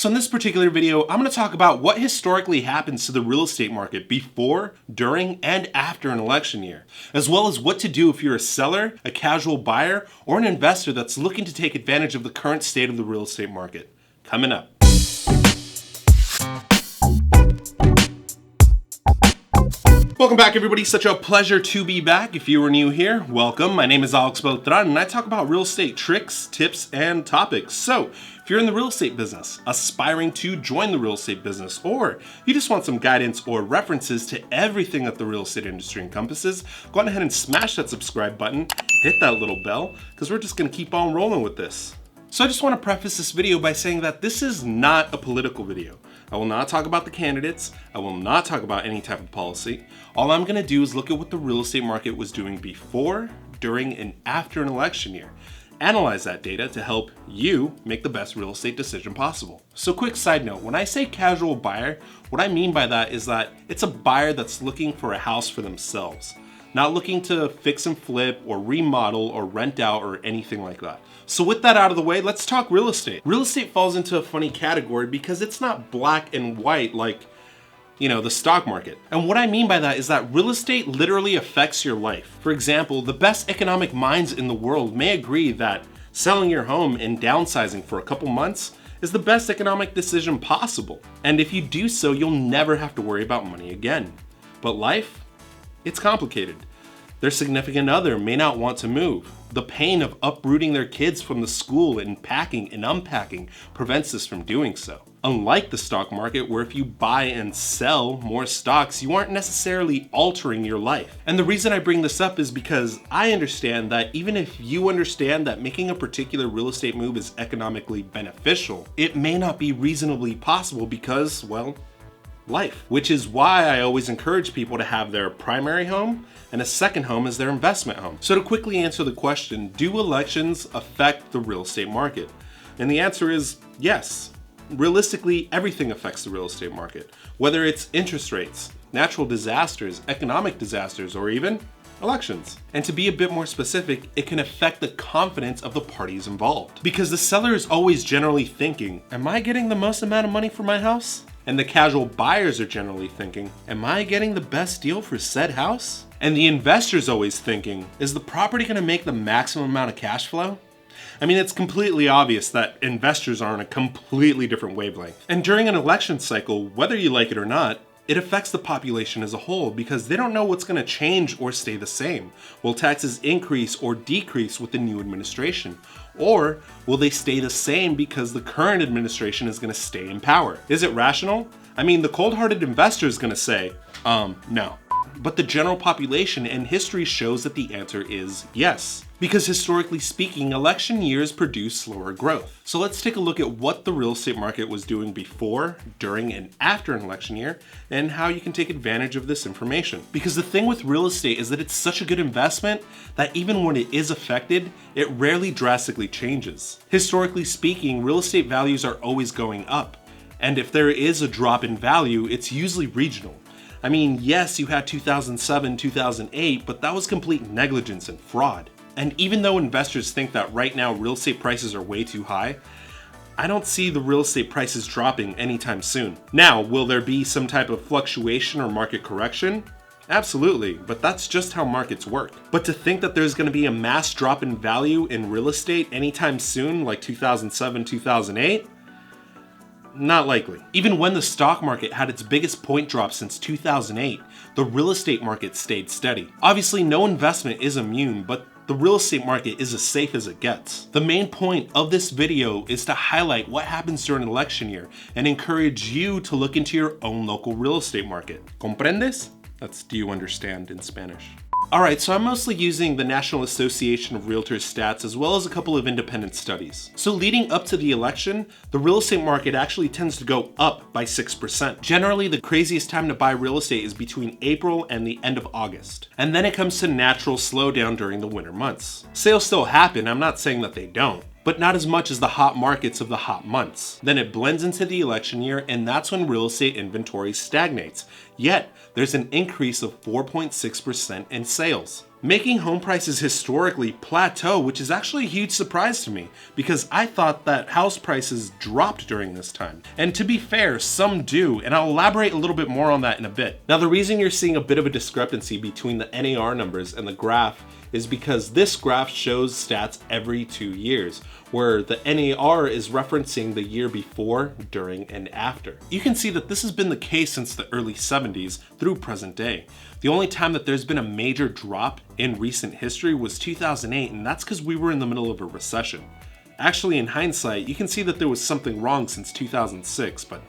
So in this particular video, I'm going to talk about what historically happens to the real estate market before, during, and after an election year, as well as what to do if you're a seller, a casual buyer, or an investor that's looking to take advantage of the current state of the real estate market. Coming up. Welcome back, everybody. Such a pleasure to be back. If you are new here, welcome. My name is AlexBeltran, and I talk about real estate tricks, tips, and topics. So, if you're in the real estate business, aspiring to join the real estate business, or you just want some guidance or references to everything that the real estate industry encompasses, go on ahead and smash that subscribe button, hit that little bell, because we're just going to keep on rolling with this. So I just want to preface this video by saying that this is not a political video. I will not talk about the candidates. I will not talk about any type of policy. All I'm going to do is look at what the real estate market was doing before, during, and after an election year. Analyze that data to help you make the best real estate decision possible. So quick side note, when I say casual buyer, what I mean by that is that it's a buyer that's looking for a house for themselves, not looking to fix and flip or remodel or rent out or anything like that. So with that out of the way, let's talk real estate. Real estate falls into a funny category because it's not black and white like, the stock market. And what I mean by that is that real estate literally affects your life. For example, the best economic minds in the world may agree that selling your home and downsizing for a couple months is the best economic decision possible. And if you do so, you'll never have to worry about money again. But life, it's complicated. Their significant other may not want to move. The pain of uprooting their kids from the school and packing and unpacking prevents us from doing so. Unlike the stock market, where if you buy and sell more stocks, you aren't necessarily altering your life. And the reason I bring this up is because I understand that even if you understand that making a particular real estate move is economically beneficial, it may not be reasonably possible because, well, life. Which is why I always encourage people to have their primary home and a second home as their investment home. So to quickly answer the question, do elections affect the real estate market? And the answer is yes. Realistically, everything affects the real estate market, whether it's interest rates, natural disasters, economic disasters, or even elections. And to be a bit more specific, it can affect the confidence of the parties involved. Because the seller is always generally thinking, am I getting the most amount of money for my house? And the casual buyers are generally thinking, am I getting the best deal for said house? And the investor's always thinking, is the property going to make the maximum amount of cash flow? I mean, it's completely obvious that investors are on a completely different wavelength. And during an election cycle, whether you like it or not, it affects the population as a whole because they don't know what's going to change or stay the same. Will taxes increase or decrease with the new administration? Or will they stay the same because the current administration is going to stay in power? Is it rational? I mean, the cold-hearted investor is going to say, no. But the general population and history shows that the answer is yes. Because historically speaking, election years produce slower growth. So let's take a look at what the real estate market was doing before, during, and after an election year, and how you can take advantage of this information. Because the thing with real estate is that it's such a good investment that even when it is affected, it rarely drastically changes. Historically speaking, real estate values are always going up. And if there is a drop in value, it's usually regional. I mean, yes, you had 2007, 2008, but that was complete negligence and fraud. And even though investors think that right now real estate prices are way too high, I don't see the real estate prices dropping anytime soon. Now, will there be some type of fluctuation or market correction? Absolutely, but that's just how markets work. But to think that there's going to be a mass drop in value in real estate anytime soon, like 2007, 2008, not likely. Even when the stock market had its biggest point drop since 2008, the real estate market stayed steady. Obviously, no investment is immune, but the real estate market is as safe as it gets. The main point of this video is to highlight what happens during an election year and encourage you to look into your own local real estate market. ¿Comprendes? That's do you understand in Spanish. Alright, so I'm mostly using the National Association of Realtors stats as well as a couple of independent studies. So leading up to the election, the real estate market actually tends to go up by 6%. Generally, the craziest time to buy real estate is between April and the end of August. And then it comes to natural slowdown during the winter months. Sales still happen, I'm not saying that they don't, but not as much as the hot markets of the hot months. Then it blends into the election year, and that's when real estate inventory stagnates. Yet, there's an increase of 4.6% in sales. making home prices historically plateau, which is actually a huge surprise to me because I thought that house prices dropped during this time. And to be fair, some do, and I'll elaborate a little bit more on that in a bit. Now, the reason you're seeing a bit of a discrepancy between the NAR numbers and the graph is because this graph shows stats every 2 years, where the NAR is referencing the year before, during, and after. You can see that this has been the case since the early 70s through present day. The only time that there's been a major drop in recent history was 2008, and that's because we were in the middle of a recession. Actually, in hindsight, you can see that there was something wrong since 2006, but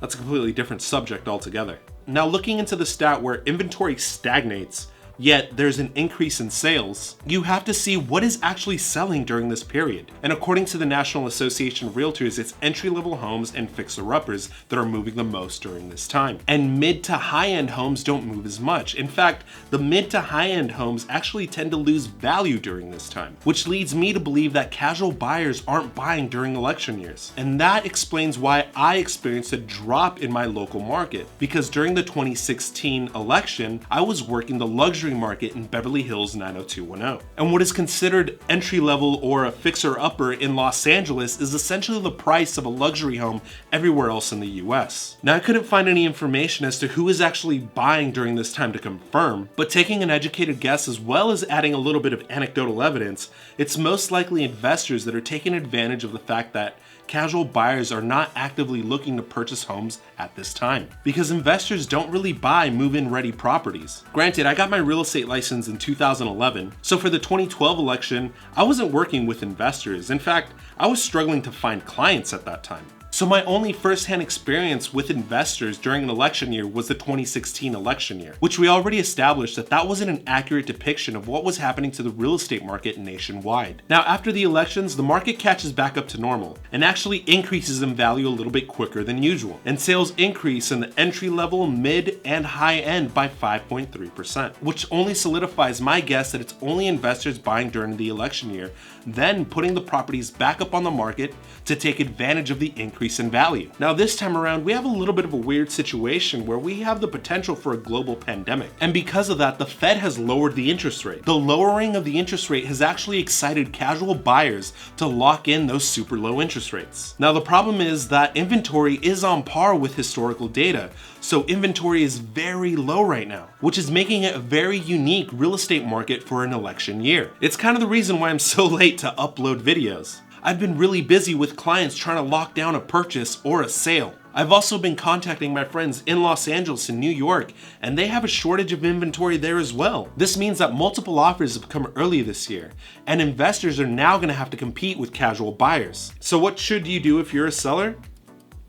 that's a completely different subject altogether. Now, looking into the stat where inventory stagnates, yet there's an increase in sales, you have to see what is actually selling during this period. And according to the National Association of Realtors, it's entry-level homes and fixer-uppers that are moving the most during this time. And mid to high-end homes don't move as much. In fact, the mid to high-end homes actually tend to lose value during this time, which leads me to believe that casual buyers aren't buying during election years. And that explains why I experienced a drop in my local market, because during the 2016 election, I was working the luxury market in Beverly Hills 90210. And what is considered entry-level or a fixer-upper in Los Angeles is essentially the price of a luxury home everywhere else in the US. Now, I couldn't find any information as to who is actually buying during this time to confirm, but taking an educated guess as well as adding a little bit of anecdotal evidence, it's most likely investors that are taking advantage of the fact that casual buyers are not actively looking to purchase homes at this time, because investors don't really buy move-in ready properties. Granted, I got my real estate license in 2011, so for the 2012 election, I wasn't working with investors. In fact, I was struggling to find clients at that time. So my only first-hand experience with investors during an election year was the 2016 election year, which we already established that wasn't an accurate depiction of what was happening to the real estate market nationwide. Now, after the elections, the market catches back up to normal and actually increases in value a little bit quicker than usual, and sales increase in the entry-level, mid, and high-end by 5.3%, which only solidifies my guess that it's only investors buying during the election year, then putting the properties back up on the market to take advantage of the increase in value. Now, this time around, we have a little bit of a weird situation where we have the potential for a global pandemic. And because of that, the Fed has lowered the interest rate. The lowering of the interest rate has actually excited casual buyers to lock in those super low interest rates. Now, the problem is that inventory is on par with historical data. So inventory is very low right now, which is making it a very unique real estate market for an election year. It's kind of the reason why I'm so late to upload videos. I've been really busy with clients trying to lock down a purchase or a sale. I've also been contacting my friends in Los Angeles and New York, and they have a shortage of inventory there as well. This means that multiple offers have come early this year, and investors are now going to have to compete with casual buyers. So what should you do if you're a seller?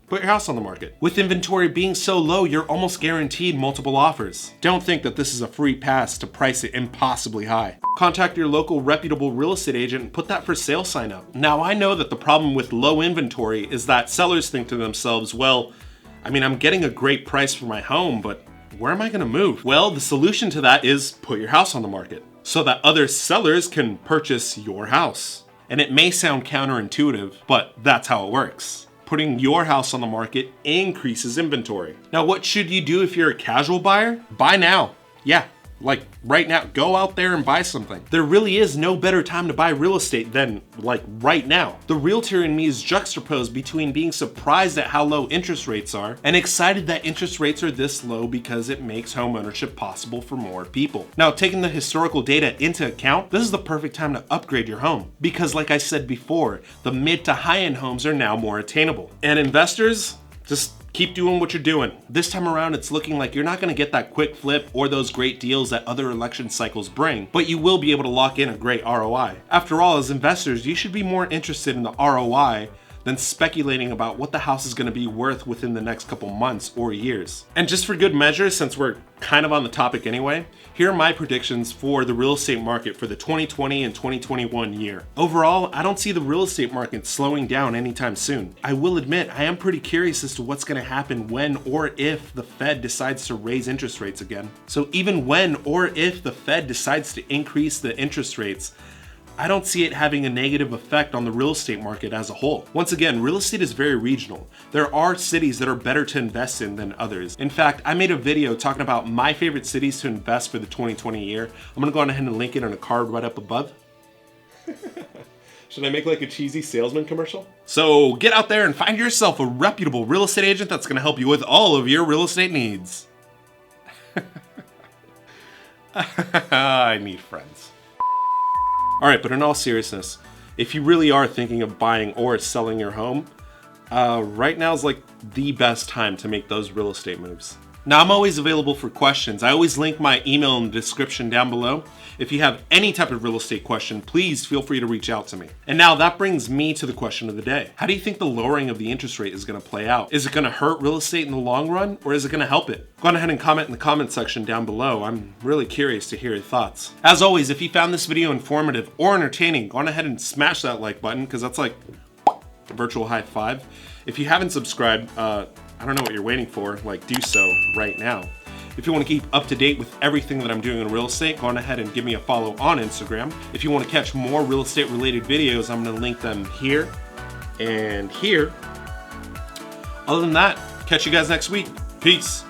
Put your house on the market. With inventory being so low, you're almost guaranteed multiple offers. Don't think that this is a free pass to price it impossibly high. Contact your local reputable real estate agent and put that for sale sign up. Now, I know that the problem with low inventory is that sellers think to themselves, well, I'm getting a great price for my home, but where am I gonna move? Well, the solution to that is put your house on the market so that other sellers can purchase your house. And it may sound counterintuitive, but that's how it works. Putting your house on the market increases inventory. Now, what should you do if you're a casual buyer? Buy now. Yeah, like right now. Go out there and buy something. There really is no better time to buy real estate than right now. The realtor in me is juxtaposed between being surprised at how low interest rates are and excited that interest rates are this low because it makes home ownership possible for more people. Now, taking the historical data into account, this is the perfect time to upgrade your home because, like I said before, the mid to high-end homes are now more attainable. And investors, just keep doing what you're doing. This time around, it's looking like you're not gonna get that quick flip or those great deals that other election cycles bring, but you will be able to lock in a great ROI. After all, as investors, you should be more interested in the ROI than speculating about what the house is gonna be worth within the next couple months or years. And just for good measure, since we're kind of on the topic anyway, here are my predictions for the real estate market for the 2020 and 2021 year. Overall, I don't see the real estate market slowing down anytime soon. I will admit, I am pretty curious as to what's gonna happen when or if the Fed decides to raise interest rates again. So even when or if the Fed decides to increase the interest rates, I don't see it having a negative effect on the real estate market as a whole. Once again, real estate is very regional. There are cities that are better to invest in than others. In fact, I made a video talking about my favorite cities to invest for the 2020 year. I'm gonna go on ahead and link it on a card right up above. Should I make like a cheesy salesman commercial? So get out there and find yourself a reputable real estate agent that's gonna help you with all of your real estate needs. I need friends. All right, but in all seriousness, if you really are thinking of buying or selling your home, right now is like the best time to make those real estate moves. Now, I'm always available for questions. I always link my email in the description down below. If you have any type of real estate question, please feel free to reach out to me. And now that brings me to the question of the day. How do you think the lowering of the interest rate is gonna play out? Is it gonna hurt real estate in the long run, or is it gonna help it? Go on ahead and comment in the comment section down below. I'm really curious to hear your thoughts. As always, if you found this video informative or entertaining, go on ahead and smash that like button, because that's like a virtual high five. If you haven't subscribed, I don't know what you're waiting for, like do so right now. If you want to keep up to date with everything that I'm doing in real estate, go on ahead and give me a follow on Instagram. If you want to catch more real estate related videos, I'm going to link them here and here. Other than that, catch you guys next week. Peace.